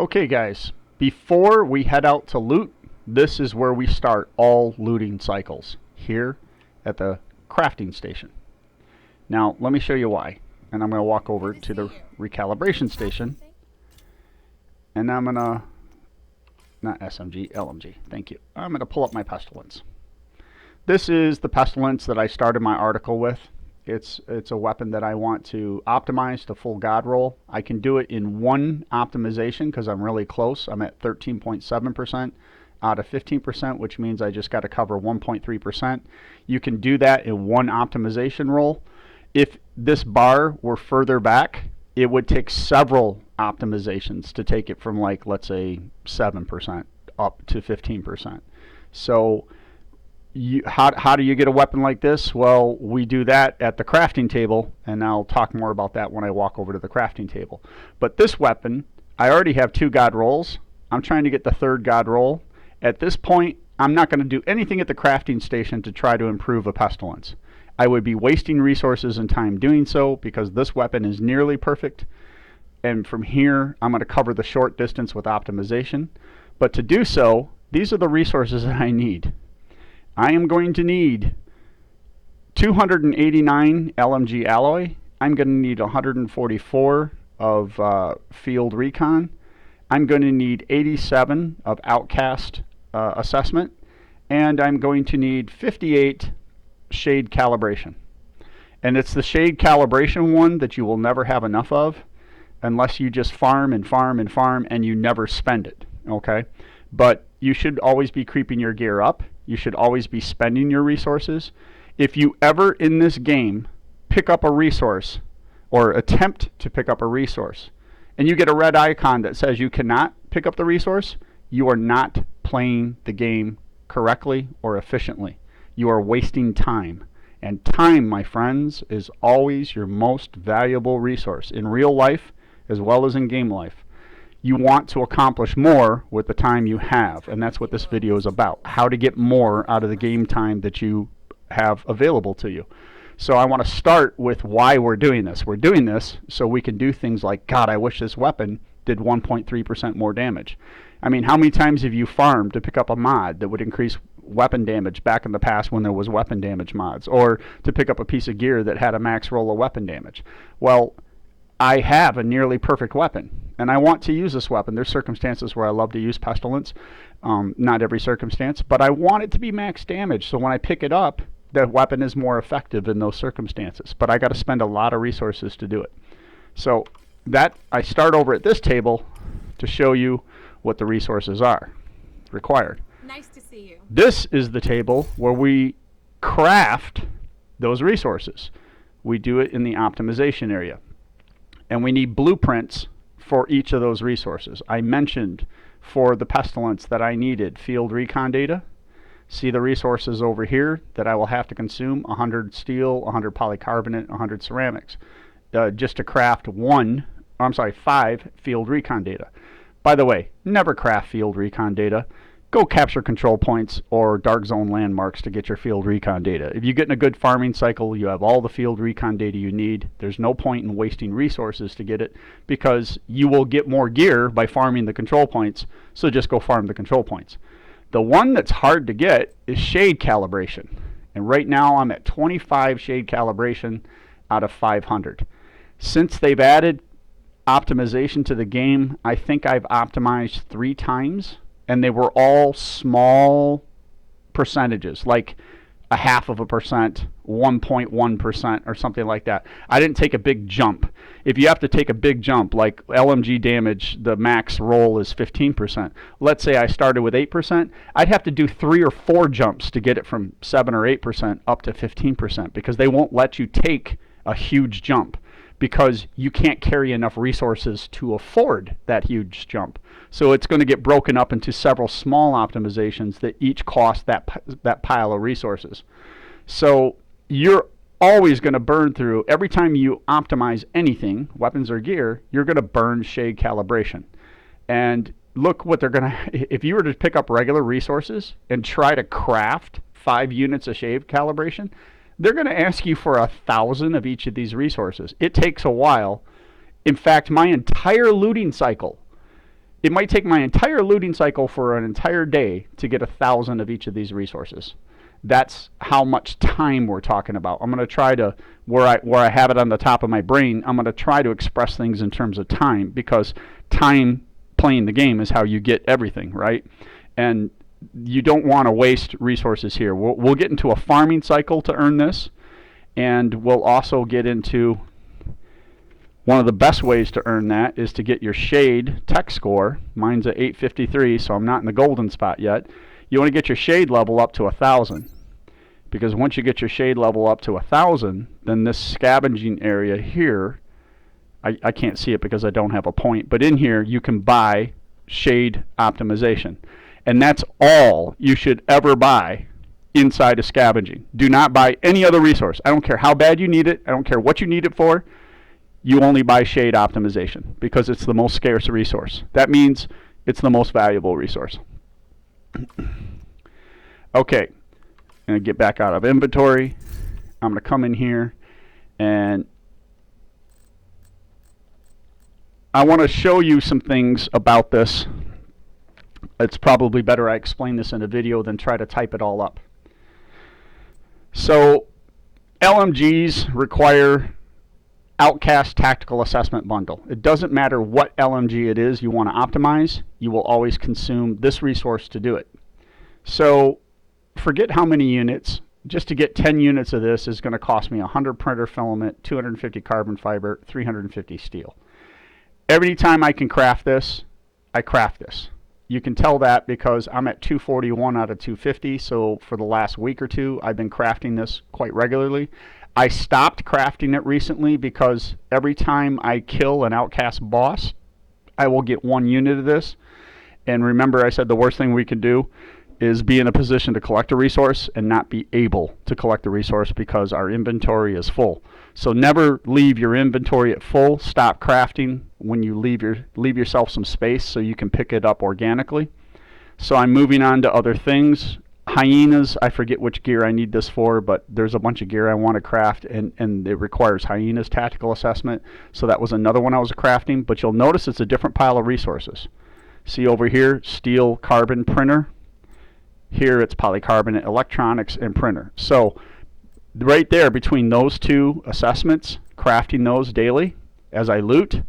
Okay guys, before we head out to loot, this is where we start all looting cycles, here at the crafting station. Now let me show you why, and I'm going to walk over to the recalibration station, and I'm going to, not SMG, LMG, thank you. I'm going to pull up my pestilence. This is the pestilence that I started my article with. It's a weapon that I want to optimize to full god roll. I can do it in one optimization because I'm really close. I'm at 13.7% out of 15%, which means I just got to cover 1.3%. You can do that in one optimization roll. If this bar were further back, it would take several optimizations to take it from, like, let's say 7% up to 15%. So how do you get a weapon like this? Well, we do that at the crafting table, and I'll talk more about that when I walk over to the crafting table. But this weapon, I already have 2 god rolls. I'm trying to get the 3rd god roll. At this point, I'm not going to do anything at the crafting station to try to improve a pestilence. I would be wasting resources and time doing so because this weapon is nearly perfect. And from here, I'm going to cover the short distance with optimization. But to do so, these are the resources that I need. I am going to need 289 LMG alloy. I'm going to need 144 of field recon. I'm going to need 87 of outcast assessment. And I'm going to need 58 shade calibration. And it's the shade calibration one that you will never have enough of unless you just farm and farm and farm and you never spend it. Okay? But you should always be creeping your gear up. You should always be spending your resources. If you ever in this game pick up a resource or attempt to pick up a resource and you get a red icon that says you cannot pick up the resource, you are not playing the game correctly or efficiently. You are wasting time. And time, my friends, is always your most valuable resource in real life as well as in game life. You want to accomplish more with the time you have, and that's what this video is about, how to get more out of the game time that you have available to you. So I want to start with why we're doing this. We're doing this so we can do things like, God, I wish this weapon did 1.3% more damage. I mean, how many times have you farmed to pick up a mod that would increase weapon damage back in the past when there was weapon damage mods, or to pick up a piece of gear that had a max roll of weapon damage? Well, I have a nearly perfect weapon, and I want to use this weapon. There's circumstances where I love to use pestilence, not every circumstance, but I want it to be max damage, so when I pick it up, the weapon is more effective in those circumstances, but I got to spend a lot of resources to do it. So that I start over at this table to show you what the resources are required. Nice to see you. This is the table where we craft those resources. We do it in the optimization area. And we need blueprints for each of those resources. I mentioned for the pestilence that I needed field recon data. See the resources over here that I will have to consume: 100 steel, 100 polycarbonate, 100 ceramics, just to craft 5 field recon data. By the way, never craft field recon data. Go capture control points or dark zone landmarks to get your field recon data. If you get in a good farming cycle, you have all the field recon data you need. There's no point in wasting resources to get it because you will get more gear by farming the control points, so just go farm the control points. The one that's hard to get is shade calibration. And right now I'm at 25 shade calibration out of 500. Since they've added optimization to the game, I think I've optimized 3 times. And they were all small percentages, like 0.5%, 1.1%, or something like that. I didn't take a big jump. If you have to take a big jump, like LMG damage, the max roll is 15%. Let's say I started with 8%, I'd have to do 3 or 4 jumps to get it from 7 or 8% up to 15%, because they won't let you take a huge jump, because you can't carry enough resources to afford that huge jump. So it's going to get broken up into several small optimizations that each cost that pile of resources. So you're always going to burn through, every time you optimize anything, weapons or gear, you're going to burn shade calibration. And look what they're going to, if you were to pick up regular resources and try to craft 5 units of shade calibration, they're going to ask you for 1,000 of each of these resources. It takes a while. In fact, my entire looting cycle it might take my entire looting cycle for an entire day to get 1,000 of each of these resources. That's how much time we're talking about. I'm going to try to, where I have it on the top of my brain, I'm going to try to express things in terms of time, because time playing the game is how you get everything, right? And you don't want to waste resources here. We'll get into a farming cycle to earn this, and we'll also get into one of the best ways to earn that is to get your shade tech score. Mine's at 853, so I'm not in the golden spot yet. You want to get your shade level up to 1,000, because once you get your shade level up to 1,000, then this scavenging area here, I can't see it because I don't have a point, but in here you can buy shade optimization. And that's all you should ever buy inside of scavenging. Do not buy any other resource. I don't care how bad you need it. I don't care what you need it for. You only buy shade optimization because it's the most scarce resource. That means it's the most valuable resource. Okay, I'm going to get back out of inventory. I'm going to come in here, and I want to show you some things about this. It's probably better I explain this in a video than try to type it all up. So LMGs require Outcast Tactical Assessment Bundle. It doesn't matter what LMG it is you want to optimize, you will always consume this resource to do it. So forget how many units. Just to get 10 units of this is going to cost me 100 printer filament, 250 carbon fiber, 350 steel. Every time I can craft this, I craft this. You can tell that because I'm at 241 out of 250, so for the last week or two, I've been crafting this quite regularly. I stopped crafting it recently because every time I kill an outcast boss, I will get 1 unit of this. And remember, I said the worst thing we can do is be in a position to collect a resource and not be able to collect the resource because our inventory is full. So never leave your inventory at full. Stop crafting when you leave yourself some space so you can pick it up organically. So I'm moving on to other things. Hyenas, I forget which gear I need this for, but there's a bunch of gear I want to craft, and it requires Hyenas Tactical Assessment. So that was another one I was crafting, but you'll notice it's a different pile of resources. See over here, steel, carbon, printer. Here it's polycarbonate, electronics, and printer. So right there between those two assessments, crafting those daily as I loot,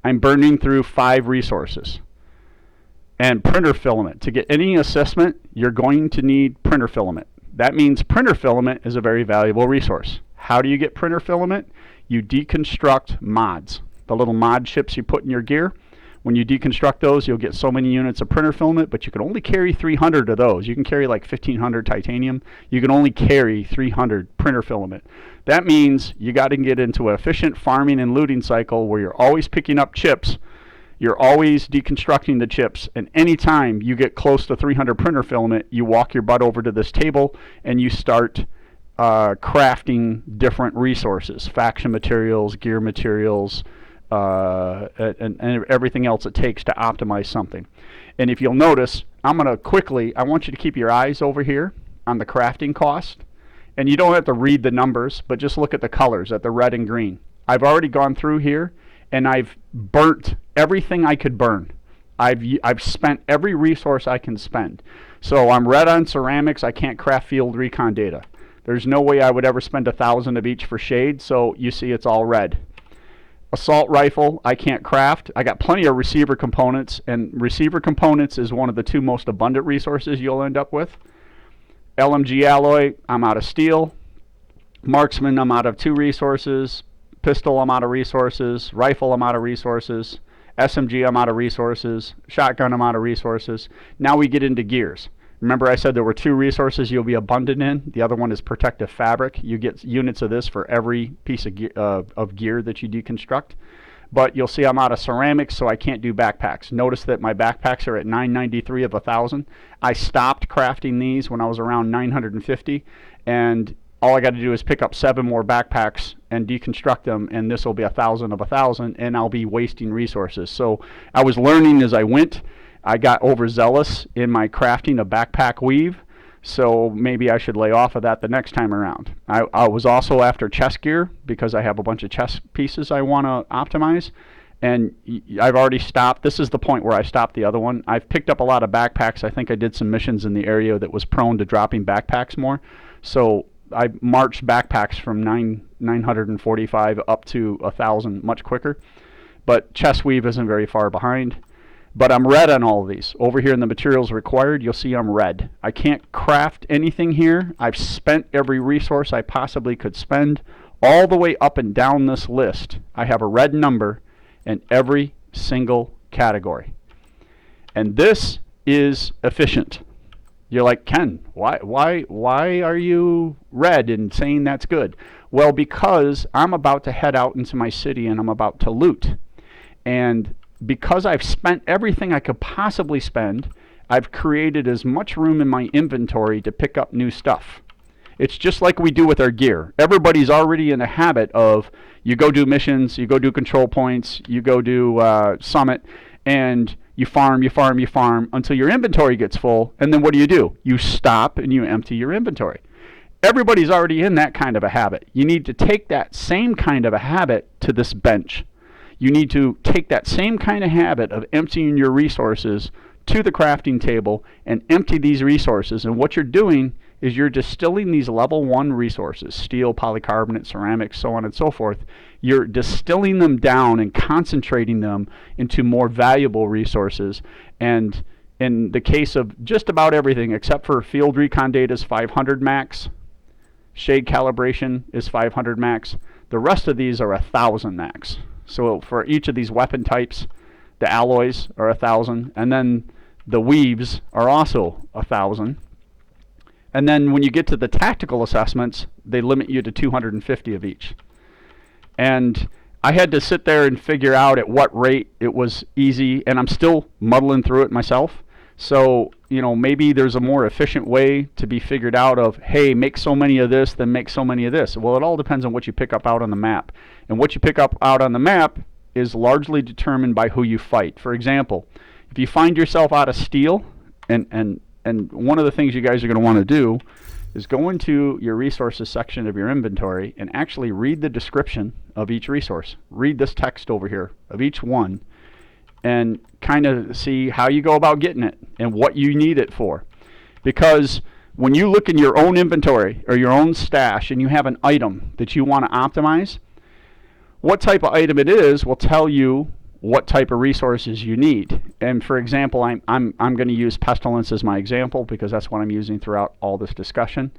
I'm burning through 5 resources. And printer filament. To get any assessment, you're going to need printer filament. That means printer filament is a very valuable resource. How do you get printer filament? You deconstruct mods. The little mod chips you put in your gear. When you deconstruct those, you'll get so many units of printer filament, but you can only carry 300 of those. You can carry like 1,500 titanium. You can only carry 300 printer filament. That means you got to get into an efficient farming and looting cycle where you're always picking up chips. You're always deconstructing the chips, and anytime you get close to 300 printer filament, you walk your butt over to this table and you start crafting different resources, faction materials, gear materials, and everything else it takes to optimize something. And if you'll notice, I want you to keep your eyes over here on the crafting cost. And you don't have to read the numbers, but just look at the colors, at the red and green. I've already gone through here, and I've burnt everything I could burn. I've spent every resource I can spend. So I'm red on ceramics. I can't craft field recon data. There's no way I would ever spend 1,000 of each for shade, so you see it's all red. Assault rifle, I can't craft. I got plenty of receiver components, and receiver components is one of the 2 most abundant resources you'll end up with. LMG alloy, I'm out of steel. Marksman, I'm out of 2 resources. Pistol, I'm out of resources. Rifle, I'm out of resources. SMG, I'm out of resources. Shotgun, I'm out of resources. Now we get into gears. Remember I said there were 2 resources you'll be abundant in. The other one is protective fabric. You get units of this for every piece of gear that you deconstruct. But you'll see I'm out of ceramics, so I can't do backpacks. Notice that my backpacks are at 993 of 1,000. I stopped crafting these when I was around 950, and all I got to do is pick up 7 more backpacks and deconstruct them, and this will be 1,000 of 1,000, and I'll be wasting resources. So I was learning as I went. I got overzealous in my crafting of backpack weave, so maybe I should lay off of that the next time around. I was also after chest gear because I have a bunch of chest pieces I want to optimize, And I've already stopped. This is the point where I stopped the other one. I've picked up a lot of backpacks. I think I did some missions in the area that was prone to dropping backpacks more. So I marched backpacks from 945 up to 1,000 much quicker. But chest weave isn't very far behind. But I'm red on all of these. Over here in the materials required, you'll see I'm red. I can't craft anything here. I've spent every resource I possibly could spend. All the way up and down this list, I have a red number in every single category. And this is efficient. You're like, Ken, why are you red and saying that's good? Well, because I'm about to head out into my city and I'm about to loot. And because I've spent everything I could possibly spend, I've created as much room in my inventory to pick up new stuff. It's just like we do with our gear. Everybody's already in the habit of, you go do missions, you go do control points, you go do summit, and you farm until your inventory gets full, and then what do? You stop and you empty your inventory. Everybody's already in that kind of a habit. You need to take that same kind of a habit to this bench. You need to take that same kind of habit of emptying your resources to the crafting table and empty these resources. And what you're doing is you're distilling these level 1 resources, steel, polycarbonate, ceramics, so on and so forth. You're distilling them down and concentrating them into more valuable resources. And in the case of just about everything, except for field recon data is 500 max, shade calibration is 500 max, the rest of these are 1,000 max. So for each of these weapon types, the alloys are 1,000, and then the weaves are also 1,000. And then when you get to the tactical assessments, they limit you to 250 of each. And I had to sit there and figure out at what rate it was easy, and I'm still muddling through it myself. So, maybe there's a more efficient way to be figured out of, hey, make so many of this, then make so many of this. Well, it all depends on what you pick up out on the map. And what you pick up out on the map is largely determined by who you fight. For example, if you find yourself out of steel, and one of the things you guys are going to want to do is go into your resources section of your inventory and actually read the description of each resource. Read this text over here of each one and kind of see how you go about getting it and what you need it for. Because when you look in your own inventory or your own stash and you have an item that you want to optimize, what type of item it is will tell you what type of resources you need. And for example, I'm going to use pestilence as my example because that's what I'm using throughout all this discussion.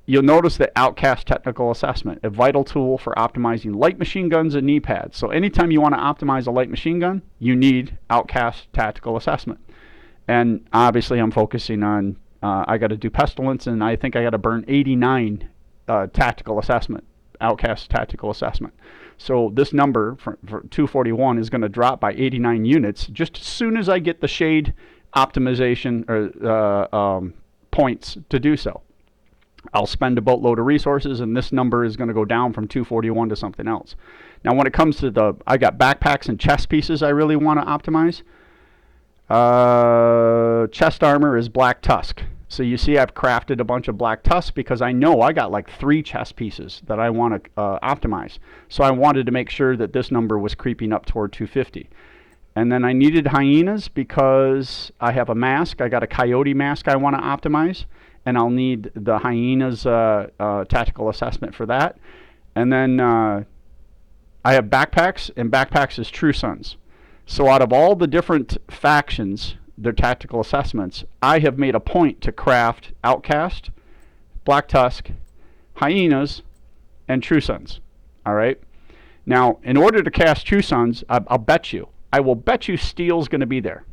You'll notice that Outcast Technical Assessment, a vital tool for optimizing light machine guns and knee pads. So anytime you want to optimize a light machine gun, you need Outcast Tactical Assessment. And obviously I'm focusing on, I got to do pestilence, and I think I got to burn 89 tactical assessment, Outcast Tactical Assessment. So this number for 241 is going to drop by 89 units just as soon as I get the shade optimization or points to do so. I'll spend a boatload of resources, and this number is going to go down from 241 to something else. Now, when it comes to I got backpacks and chest pieces I really want to optimize. Chest armor is black tusk. So you see I've crafted a bunch of black tusk because I know I got like 3 chest pieces that I want to optimize. So I wanted to make sure that this number was creeping up toward 250. And then I needed hyenas because I have a mask. I got a coyote mask I want to optimize. And I'll need the hyenas tactical assessment for that. And then I have backpacks, and backpacks is True Sons. So out of all the different factions, their tactical assessments, I have made a point to craft Outcast, Black Tusk, Hyenas, and True Sons. All right? Now, in order to cast True Sons, I will bet you Steel's going to be there.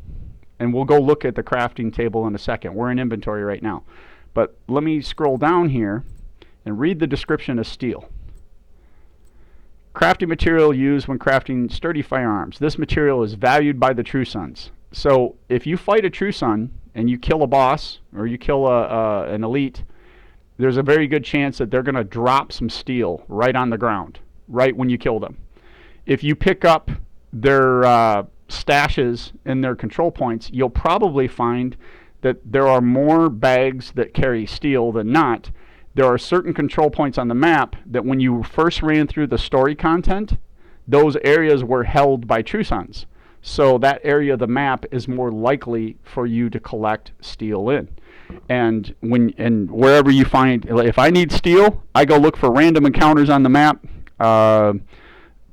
And we'll go look at the crafting table in a second. We're in inventory right now. But let me scroll down here and read the description of steel. Crafting material used when crafting sturdy firearms. This material is valued by the True Sons. So if you fight a True Son and you kill a boss or you kill an elite, there's a very good chance that they're going to drop some steel right on the ground, right when you kill them. If you pick up their stashes and their control points, you'll probably find that there are more bags that carry steel than not. There are certain control points on the map that when you first ran through the story content, those areas were held by true suns. So that area of the map is more likely for you to collect steel in. And wherever you find, if I need steel, I go look for random encounters on the map,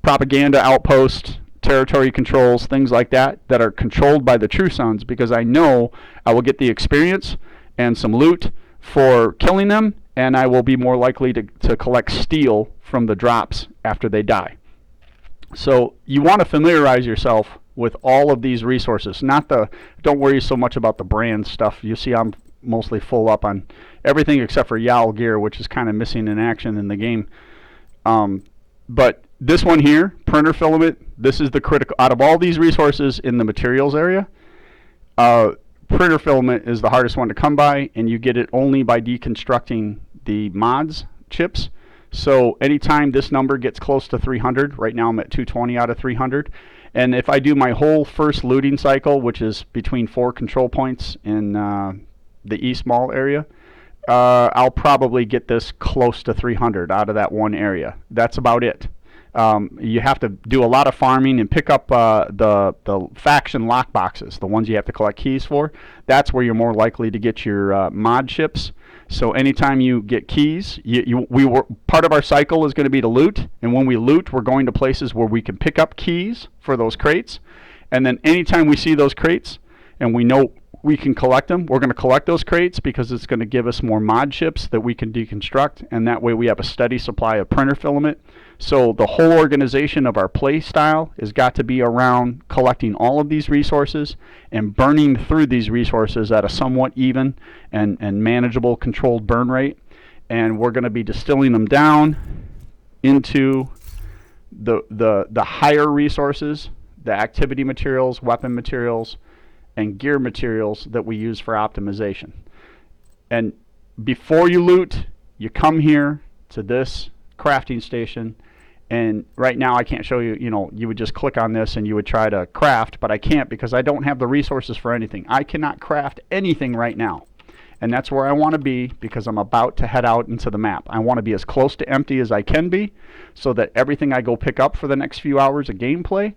propaganda outposts, territory controls, things like that are controlled by the true suns, because I know I will get the experience and some loot for killing them, and I will be more likely to collect steel from the drops after they die. So you want to familiarize yourself with all of these resources. Don't worry so much about the brand stuff. You see I'm mostly full up on everything except for Yowl gear, which is kind of missing in action in the game. But this one here, printer filament, this is the critical, out of all these resources in the materials area, printer filament is the hardest one to come by, and you get it only by deconstructing the mods chips. So anytime this number gets close to 300, right now I'm at 220 out of 300, and if I do my whole first looting cycle, which is between 4 control points in the East Mall area, I'll probably get this close to 300 out of that one area. That's about it. You have to do a lot of farming and pick up the faction lock boxes, the ones you have to collect keys for. That's where you're more likely to get your mod chips. So anytime you get keys, part of our cycle is going to be to loot, and when we loot, we're going to places where we can pick up keys for those crates. And then anytime we see those crates and we know we can collect them, we're going to collect those crates, because it's going to give us more mod chips that we can deconstruct, and that way we have a steady supply of printer filament. So the whole organization of our play style has got to be around collecting all of these resources and burning through these resources at a somewhat even and manageable controlled burn rate. And we're going to be distilling them down into the higher resources, the activity materials, weapon materials, and gear materials that we use for optimization. And before you loot, you come here to this crafting station, and right now I can't show you, you would just click on this and you would try to craft, but I can't because I don't have the resources for anything. I cannot craft anything right now. And that's where I want to be, because I'm about to head out into the map. I want to be as close to empty as I can be, so that everything I go pick up for the next few hours of gameplay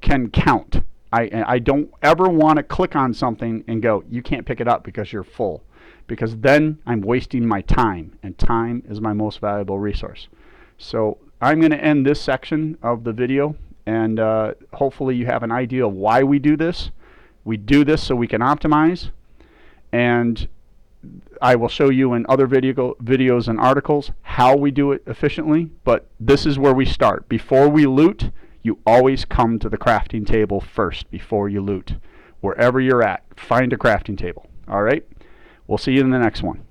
can count. I don't ever want to click on something and go, you can't pick it up because you're full, because then I'm wasting my time, and time is my most valuable resource. So I'm going to end this section of the video, and hopefully you have an idea of why we do this. We do this so we can optimize, and I will show you in other videos and articles how we do it efficiently, but this is where we start. Before we loot, you always come to the crafting table first before you loot. Wherever you're at, find a crafting table. All right? We'll see you in the next one.